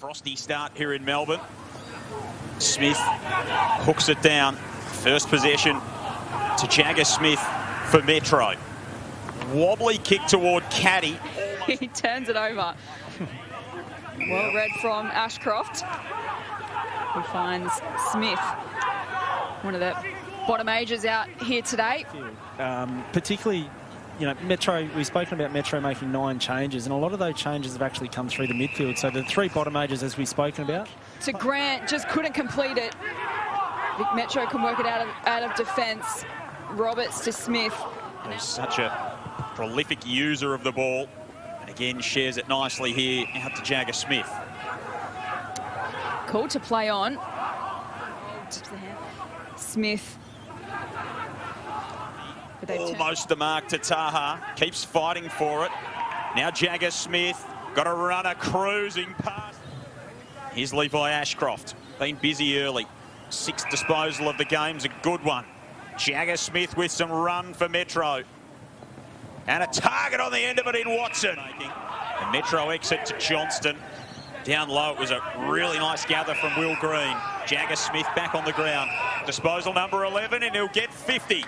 Frosty start here in Melbourne. Smith hooks it down. First possession to Jagga Smith for Metro. Wobbly kick toward Caddy. He turns it over. Well read from Ashcroft, who finds Smith, one of the bottom ages out here today. Particularly, you know, Metro, we've spoken about Metro making 9 changes, and a lot of those changes have actually come through the midfield. So the 3 bottom ages, as we've spoken about. To Grant, just couldn't complete it. Vic Metro can work it out of defence. Roberts to Smith. He's such a prolific user of the ball. And again, shares it nicely here out to Jagga Smith. Cool to play on. Smith. Almost the mark to Taha. Keeps fighting for it. Now Jagga Smith got a runner cruising past. Here's Levi Ashcroft. Been busy early. 6th disposal of the game's a good one. Jagga Smith with some run for Metro. And a target on the end of it in Watson. A Metro exit to Johnston. Down low, it was a really nice gather from Will Green. Jagga Smith back on the ground. Disposal number 11, and he'll get 50.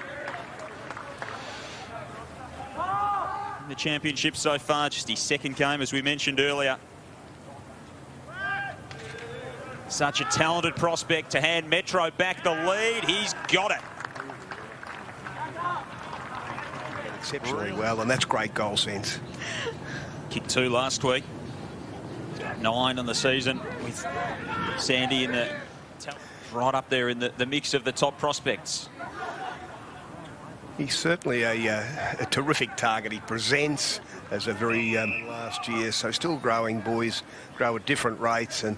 In the championship so far, just his 2nd game, as we mentioned earlier. Such a talented prospect to hand Metro back the lead. He's got it. Exceptionally well, and that's great goal sense. Kicked 2 last week. 9 on the season with Sandy in the right up there in the mix of the top prospects. He's certainly a terrific target. He presents as a very last year, so still growing. Boys grow at different rates, and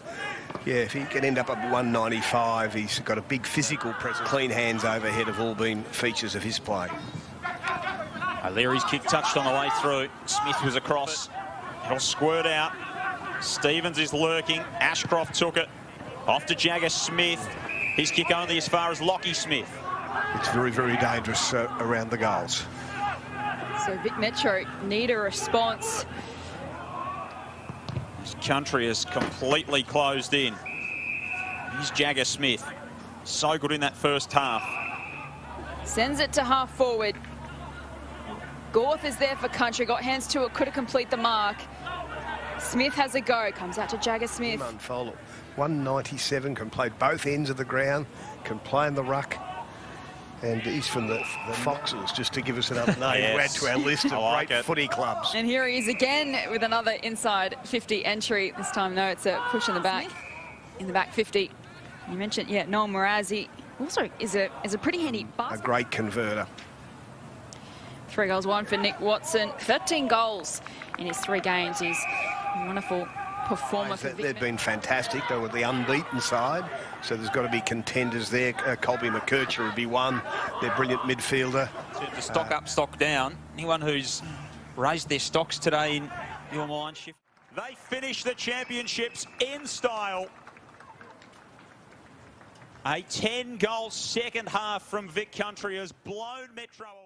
yeah, if he can end up at 195, he's got a big physical presence. Clean hands overhead have all been features of his play. O'Leary's kick touched on the way through. Smith was across. It'll squirt out. Stevens is lurking. Ashcroft took it. Off to Jagga Smith. His kick only as far as Lockie Smith. It's very, very dangerous around the goals. So Vic Metro need a response. This country is completely closed in. Here's Jagga Smith. So good in that first half. Sends it to half forward. Gorth is there for country. Got hands to it. Couldn't complete the mark. Smith has a go. Comes out to Jagga Smith. 197, can play both ends of the ground, can play in the ruck. And he's from the Foxes, just to give us another name to add to our list of great footy clubs. And here he is again with another inside 50 entry. This time, though, it's a push in the back. In the back 50. You mentioned, yeah, Noel Marazi also is a pretty handy basket. A great converter. 3 goals, 1 for Nick Watson. 13 goals in his 3 games. He's a wonderful performer for Vic. They've been fantastic. They were the unbeaten side, so there's got to be contenders there. Colby McKercher would be one. They're brilliant midfielder. To stock up, stock down. Anyone who's raised their stocks today in your mind shift. They finish the championships in style. A 10-goal second half from Vic Country has blown Metro away.